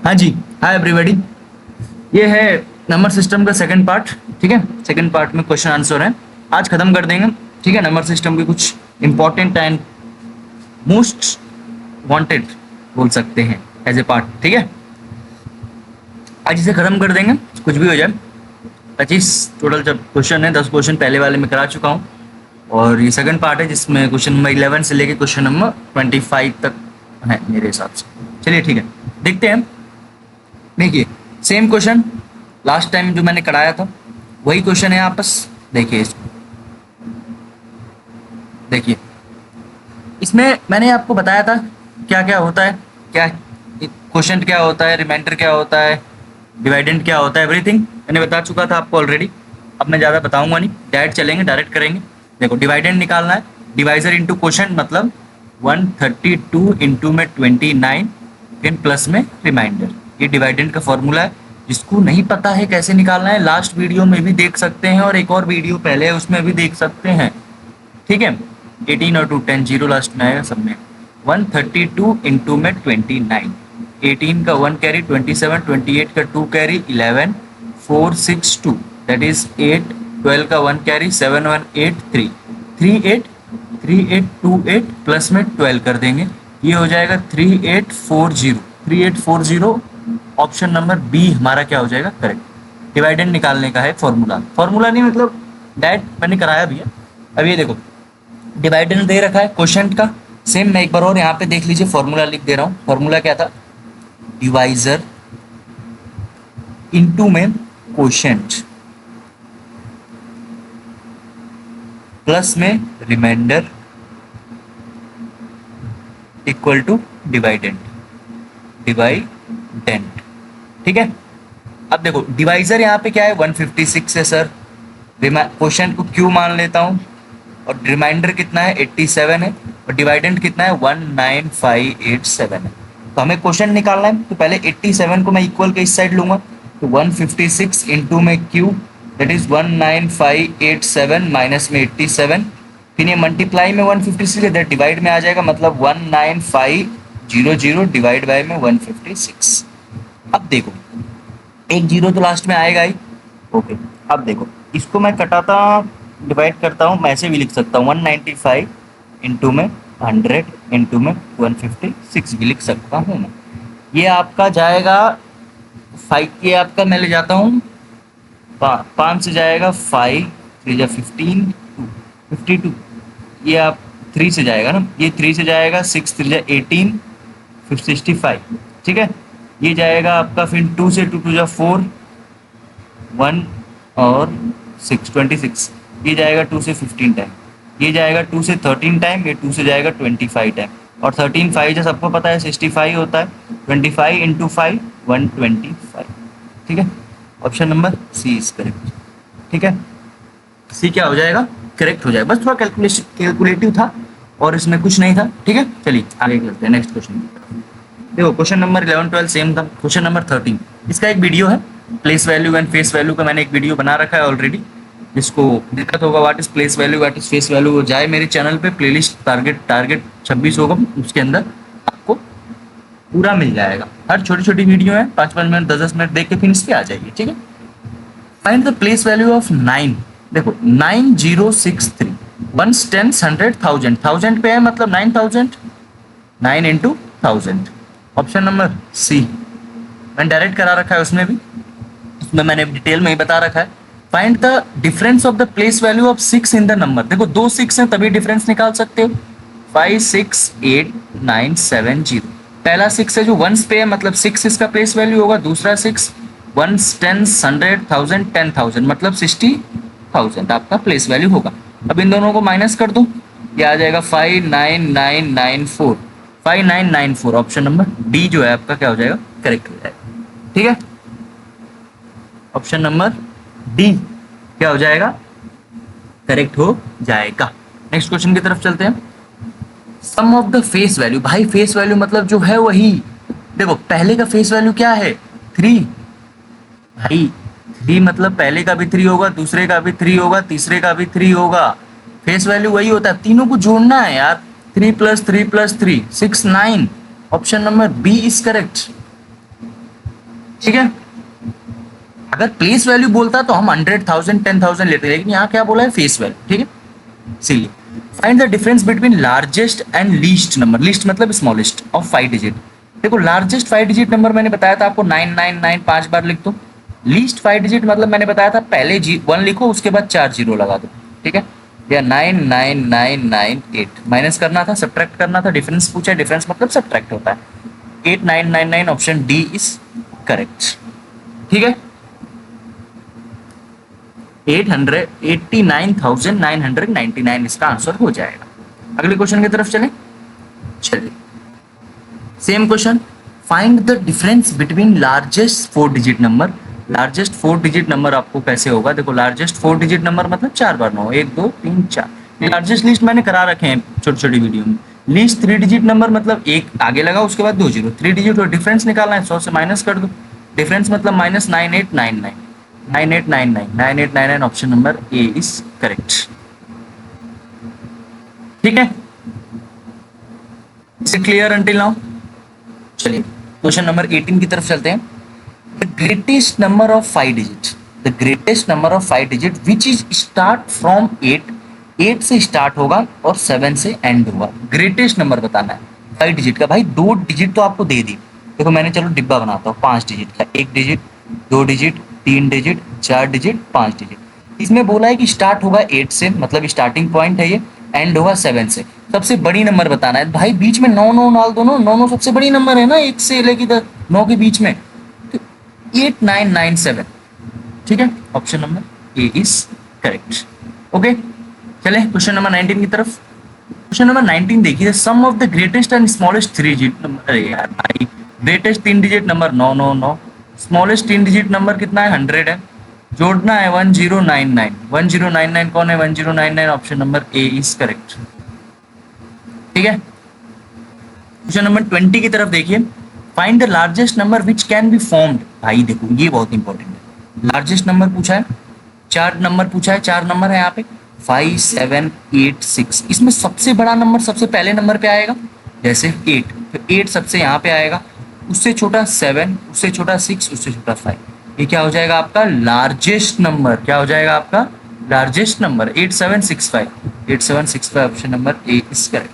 हाँ जी, hi everybody. ये है नंबर सिस्टम का सेकंड पार्ट। ठीक है, सेकंड पार्ट में क्वेश्चन आंसर है, आज खत्म कर देंगे। ठीक है, नंबर सिस्टम के कुछ इंपॉर्टेंट एंड मोस्ट वांटेड बोल सकते हैं एज ए पार्ट। ठीक है, आज इसे खत्म कर देंगे, कुछ भी हो जाए। 25 टोटल जब क्वेश्चन है, 10 क्वेश्चन पहले वाले में करा चुका हूँ, और ये सेकंड पार्ट है जिसमें क्वेश्चन नंबर 11 से लेके क्वेश्चन नंबर 25 तक है मेरे हिसाब से। चलिए ठीक है, देखते हैं। देखिए, सेम क्वेश्चन लास्ट टाइम जो मैंने कराया था वही क्वेश्चन है आपस। देखिए इसको, देखिए इसमें मैंने आपको बताया था क्या क्या होता है, क्या क्वेश्चन क्या होता है, रिमाइंडर क्या होता है, डिवाइडेंड क्या होता है, एवरीथिंग मैंने बता चुका था आपको ऑलरेडी। अब मैं ज़्यादा बताऊंगा नहीं, डायरेक्ट चलेंगे, डायरेक्ट करेंगे। देखो, डिवाइडेंड निकालना है, डिवाइजर इंटू क्वेश्चन मतलब 132 इंटू में 29 फिर प्लस में रिमाइंडर। ये डिवाइडेंड का फॉर्मूला है। जिसको नहीं पता है कैसे निकालना है, लास्ट वीडियो में भी देख सकते हैं, और एक और वीडियो पहले है उसमें भी देख सकते हैं। ठीक है, 18 और 2 10 जीरो लास्ट में आएगा सब में। 132 इंटू में 29, 18 का 1 कैरी 27, 28 का 2 कैरी 11, 4 6 2 दैट इज 8, 12 का 1 कैरी 7 1 8 3 3 8 3 8 2 8 प्लस में 12 कर देंगे, ये हो जाएगा 3840। 3840 ऑप्शन नंबर बी हमारा क्या हो जाएगा, करेक्ट। डिवाइडेंड निकालने का है फॉर्मूला, फॉर्मूला नहीं मतलब डायरेक्ट मैंने कराया भी है। अब ये देखो, डिवाइडेंड दे रखा है क्वोशंट का, सेम मैं एक बार और यहाँ पे देख लीजिए, फॉर्मूला लिख दे रहा हूँ। फॉर्मूला क्या था, डिवाइजर इनटू में क्वोशंट प्लस में remainder equal to dividend. Dividend, ठीक है। अब देखो, डिवाइजर यहाँ पे क्या है, 156 है सर, क्वोशंट को क्यू मान लेता हूँ, और रिमाइंडर कितना है 87 है, और डिवाइडेंड कितना है 19587 है। तो हमें क्वेश्चन निकालना है, तो पहले 87 को मैं इक्वल के इस साइड लूंगा, तो 156 इंटू में क्यू दैट इज 19587 माइनस में 87, फिर ये मल्टीप्लाई में 156 है, दैट डिवाइड में आ जाएगा, मतलब 19500 डिवाइड बाय में 156। अब देखो, एक जीरो तो लास्ट में आएगा ही, ओके। अब देखो, इसको मैं कटाता डिवाइड करता हूँ, मैं ऐसे भी लिख सकता हूँ 195 इंटू में 100 इंटू में 156 भी लिख सकता हूँ मैं। ये आपका जाएगा 5, ये आपका मैं ले जाता हूँ 5 से जाएगा 5 3 जा 15 52, ये आप 3 से जाएगा ना, ये 3 से जाएगा 6 3 जा 18 फिर 65, ठीक है। ये जाएगा आपका फिर 2 से 2 2 जा 4 1 और 6 26, ये जाएगा 2 से 15 टाइम, ये जाएगा 2 से 13 टाइम, ये 2 से जाएगा 25 टाइम, और 13 5 जो सबको पता है 65 होता है, 25 इंटू 5 125, ठीक है। Option number C is correct, ठीक है। सी क्या हो जाएगा, करेक्ट हो जाएगा। बस थोड़ा कैलकुलेटिव था और इसमें कुछ नहीं था, ठीक है। चलिए आगे चलते हैं नेक्स्ट क्वेश्चन। देखो, क्वेश्चन नंबर 11 12 सेम था। क्वेश्चन नंबर 13, इसका एक वीडियो है, place value and face value का मैंने एक वीडियो बना रखा है ऑलरेडी। जिसको दिक्कत होगा what is place value what is face value, वो जाए मेरे चैनल पे, प्लेलिस्ट टारगेट 26 होगा, उसके अंदर आपको पूरा मिल जाएगा। हर छोटी छोटी वीडियो है, 5 मिनट 10 मिनट देख के फिर इस पे आ जाइए, ठीक है। Find the place value of 9। देखो 9063, 1 10 100 1000, 1000 पे है मतलब 9000, 9 इंटू 1000। ऑप्शन नंबर सी मैंने डायरेक्ट करा रखा है, उसमें भी, उसमें मैंने डिटेल में ही बता रखा है। Find the difference of the place value of 6 in the number. देखो 2 6 हैं तभी डिफरेंस निकाल सकते हो। 5 6 8 9 7 0, पहला 6 है जो 1s पे है मतलब 6 इसका प्लेस वैल्यू होगा, दूसरा 6 1 10 100 1000 10000 मतलब 60000 आपका प्लेस वैल्यू होगा। अब इन दोनों को माइनस कर दो, ये आ जाएगा 59994, 5994। ऑप्शन नंबर डी जो है आपका क्या हो जाएगा, करेक्ट हो जाएगा, ठीक है। ऑप्शन नंबर डी क्या हो जाएगा, करेक्ट हो जाएगा। नेक्स्ट क्वेश्चन की तरफ चलते हैं। सम ऑफ द फेस वैल्यू, भाई फेस वैल्यू मतलब जो है वही। देखो पहले का फेस वैल्यू क्या है, 3, भाई 3 मतलब पहले का भी 3 होगा, दूसरे का भी 3 होगा, तीसरे का भी 3 होगा। फेस वैल्यू वही होता है, तीनों को जोड़ना है यार। 3 + 3 + 3 6 9। Option number B is correct. ठीक है। अगर प्लेस वैल्यू बोलता तो हम 100,000 10,000 लेते, लेकिन यहाँ क्या बोला है, फेस वैल्यू। ठीक है, इसीलिए find the difference between largest and least number, least मतलब स्मॉलेस्ट, ऑफ 5 डिजिट। देखो लार्जेस्ट 5 डिजिट नंबर मैंने बताया था आपको 999, 5 बार लिख दो। लीस्ट 5 डिजिट मतलब मैंने बताया था पहले 1 लिखो, उसके बाद 4 जीरो लगा दो। ठीक है, या 99998 माइनस करना था, सब्ट्रैक्ट करना था, डिफरेंस पूछा है, डिफरेंस मतलब सब्ट्रैक्ट होता है। 8999 ऑप्शन डी इज करेक्ट। ठीक है, 889,999 इसका आंसर हो जाएगा। अगले क्वेश्चन की तरफ चलें। चलिए, same question, find the difference between largest 4 digit number. Largest 4 digit number आपको कैसे होगा, देखो लार्जेस्ट 4 डिजिट नंबर मतलब 4 बार 9, 1 2 3 4। लार्जेस्ट लिस्ट मैंने करा रखे हैं छोटी छोटी वीडियो में। लीस्ट 3 डिजिट नंबर मतलब एक आगे लगा, उसके बाद 2 जीरो, 3 डिजिट और डिफरेंस निकालना है, 100 से माइनस कर दो। डिफरेंस मतलब minus 9899, 9899 option number A is correct. ठीक है, इसे क्लियर अंटिल नाउ। चलिए क्वेश्चन नंबर 18 की तरफ चलते हैं। The greatest number of 5 digit, the greatest number of 5 digit which is start from 8, 8 से स्टार्ट होगा और 7 से एंड होगा। ग्रेटेस्ट नंबर बताना है 5 डिजिट का। भाई 2 डिजिट तो आपको दे दी, देखो मैंने चलो डिब्बा बनाता हूँ 5 डिजिट का, 1 digit, 2 digit, 3 digit, 4 digit, 5 digit. इसमें बोला है कि स्टार्ट होगा 8 से, मतलब स्टार्टिंग पॉइंट है ये, एंड होगा 7 से। सबसे बड़ी नंबर बताना है भाई, बीच में 9 9 डाल दो, 9 9 सबसे बड़ी नंबर है ना, 1 से लेके 9 के बीच में, तो 8997। ठीक है, option number A is correct. Okay, चले क्वेश्चन नंबर 19 की तरफ। क्वेश्चन नंबर 19 देखिए, sum of the greatest and smallest 3 digit number है यार भाई। Greatest 3 digit number 999, smallest 3 digit number कितना है, 100 है, जोड़ना है 1099। 1099 कौन है, 1099 option number A is correct. ठीक है, क्वेश्चन नंबर 20 की तरफ देखिए, find the largest number which can be formed. भाई देखो ये बहुत इंपॉर्टेंट है, लार्जेस्ट नंबर पूछा है, 4 नंबर पूछा है, 4 नंबर है यहाँ पे 5 7 8 6। इसमें सबसे बड़ा नंबर सबसे पहले नंबर पे आएगा, जैसे 8, तो 8 सबसे यहाँ पे आएगा, उससे छोटा 7, उससे छोटा 6, उससे छोटा 5। ये क्या हो जाएगा आपका लार्जेस्ट नंबर, क्या हो जाएगा आपका largest number, 8765। 8765 option number A is correct.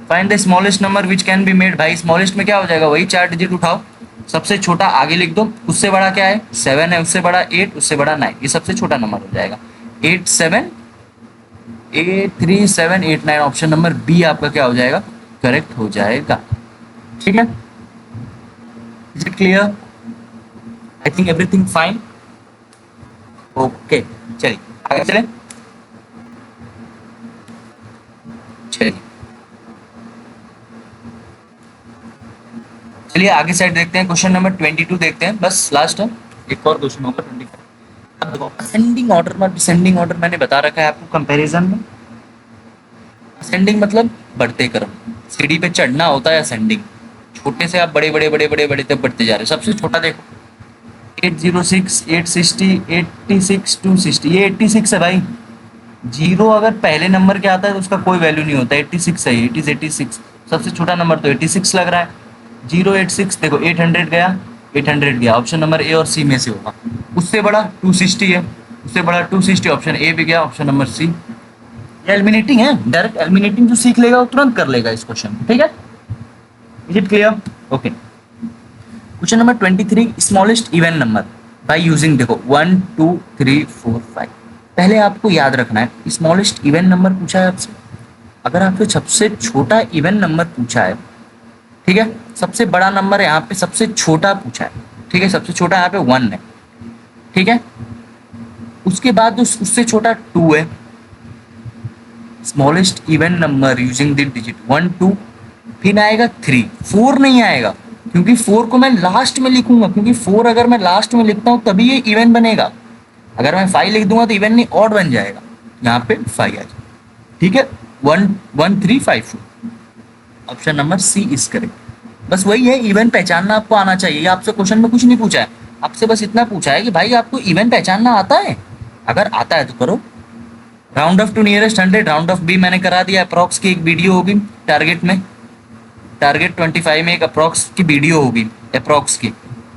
Find the smallest number which can be made. भाई स्मॉलेस्ट में क्या हो जाएगा, वही 4 डिजिट उठाओ, सबसे छोटा आगे लिख दो, उससे बड़ा क्या है 7 है, उससे बड़ा 8, उससे बड़ा 9, ये सबसे छोटा नंबर हो जाएगा 8789 ऑप्शन नंबर बी आपका क्या हो जाएगा, करेक्ट हो जाएगा। ठीक है, is it clear, I think everything fine. Okay, चलिए आगे चलें। चलिए आगे साइड देखते हैं, क्वेश्चन नंबर 22 देखते हैं, बस लास्ट है, एक और क्वेश्चन होगा 25। अब देखो असेंडिंग ऑर्डर में डिसेंडिंग ऑर्डर मैंने बता रखा है आपको कंपैरिजन में। असेंडिंग मतलब बढ़ते क्रम, सीढ़ी पे चढ़ना होता है असेंडिंग, छोटे से आप बड़े बड़े बड़े बड़े बड़े तक बढ़ते जा रहे हैं। सबसे छोटा देखो 806, 860, 86, 260, ये 86 है भाई। जीरो अगर पहले नंबर के आता है तो उसका कोई वैल्यू नहीं होता, 86 है, इट इज 86। सबसे छोटा नंबर तो 86 लग रहा है, 086 देखो 800 गया, 800 गया, ऑप्शन नंबर ए और सी में से होगा। उससे बड़ा 260 है, उससे बड़ा 260, ऑप्शन ए भी गया, ऑप्शन नंबर सी। ये एलिमिनेटिंग है, डायरेक्ट एलिमिनेटिंग जो सीख लेगा वो तुरंत कर लेगा इस क्वेश्चन। ठीक है, is it clear, okay. Question number 23, smallest even number by using, देखो 1 2 3 4 5। पहले आपको याद रखना है स्मॉलेस्ट इवन नंबर पूछा है आपसे, अगर आपसे सबसे छोटा इवन नंबर पूछा है, ठीक है, सबसे बड़ा नंबर यहाँ पे सबसे छोटा पूछा है, ठीक है, सबसे छोटा यहाँ पे 1 है, ठीक है, उसके बाद उससे छोटा 2 है। Smallest even number using the digit 1 2, फिर आएगा 3, 4 नहीं आएगा क्योंकि 4 को मैं लास्ट में लिखूंगा, क्योंकि 4 अगर मैं लास्ट में लिखता हूँ तभी ये इवन बनेगा। अगर मैं 5 लिख दूंगा तो इवन नहीं ऑड बन जाएगा, यहाँ पे 5 आ जाएगा। ठीक है, 1 1 3 5 4, option number C is correct. बस वही है, इवन पहचानना आपको आना चाहिए। आपसे क्वेश्चन में कुछ नहीं पूछा है, आपसे बस इतना पूछा है कि भाई आपको इवन पहचानना आता है, अगर आता है तो करो। Round off to nearest 100, round off भी मैंने करा दिया, अप्रॉक्स की एक वीडियो होगी टारगेट में, टारगेट 25 में एक अप्रॉक्स की वीडियो होगी अप्रॉक्स की,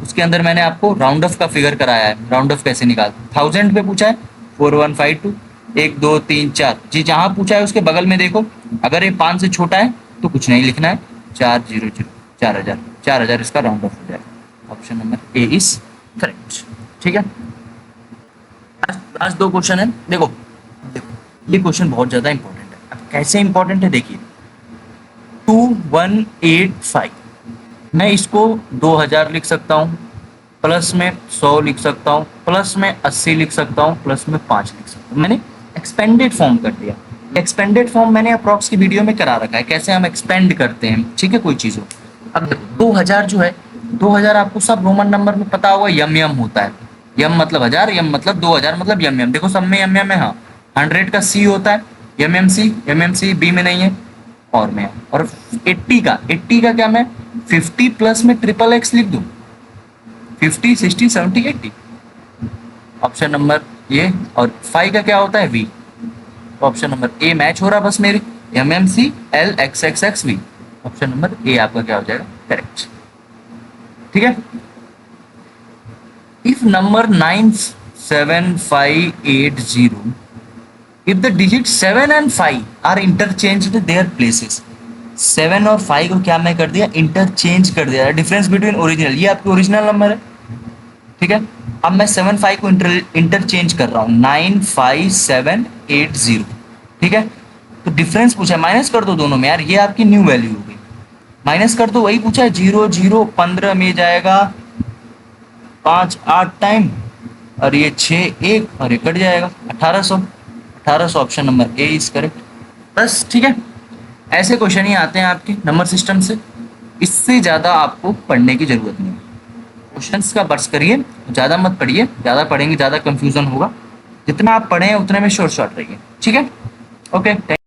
उसके अंदर मैंने आपको राउंड ऑफ का फिगर कराया है, राउंड ऑफ कैसे निकाल, 1000 पे पूछा है 4152, 1 2 3 4 जी, जहाँ पूछा है उसके बगल में देखो, अगर ये 5 से छोटा है तो कुछ नहीं लिखना है, 400, 4000, 4000 इसका राउंड ऑफ हो जाएगा। Option number A is correct. ठीक है, आज 2 क्वेश्चन है। देखो देखो ये क्वेश्चन बहुत ज्यादा इंपॉर्टेंट है। अब कैसे इंपॉर्टेंट है देखिए, 2185 मैं इसको 2000 लिख सकता हूँ, प्लस में 100 लिख सकता हूँ, प्लस में 80 लिख सकता हूँ, प्लस में 5 लिख सकता हूँ। मैंने एक्सपेंडेड फॉर्म कर दिया। एक्सपेंडेड फॉर्म मैंने अप्रॉक्स की वीडियो में करा रखा है, कैसे हम एक्सपेंड करते हैं, ठीक है, कोई चीज़ हो। अब देखो 2000 जो है, 2000 आपको सब रोमन नंबर में पता होगा, यम यम होता है। यम मतलब 1000, यम मतलब 2000 मतलब यम यम, देखो सब में यम यम है। हाँ, 100 का सी होता है यम एम सी बी में नहीं है और में है। और 80 का क्या, मैं 50 प्लस में ट्रिपल एक्स लिख दूं, 50 60 70 80, ऑप्शन नंबर ये। और 5 का क्या होता है V, option number A match हो रहा बस मेरे, M M C L X X X V, option number A आपका क्या हो जाएगा, करेक्ट। ठीक है, if number 97580, if the digits 7 and 5 are interchanged their places, 7 और 5 को क्या मैं कर दिया, इंटरचेंज कर दिया, डिफरेंस बिटवीन ओरिजिनल, ये आपकी ओरिजिनल नंबर है। ठीक है, अब मैं 7 5 को इंटरचेंज कर रहा हूँ, 95780। ठीक है, तो डिफरेंस पूछा है, माइनस कर दो दोनों में यार, ये आपकी न्यू वैल्यू हो गई, माइनस कर दो, वही पूछा है 0 0 15 में जाएगा 5 8 टाइम, और ये 6 1 और ये कट जाएगा 1800, option number A is correct. बस ठीक है, ऐसे क्वेश्चन ही आते हैं आपके नंबर सिस्टम से, इससे ज़्यादा आपको पढ़ने की जरूरत नहीं है। क्वेश्चंस का बर्स करिए, ज़्यादा मत पढ़िए, ज़्यादा पढ़ेंगे ज़्यादा कंफ्यूजन होगा, जितना आप पढ़ें उतने में शॉर्ट रहिए। ठीक है, ओके।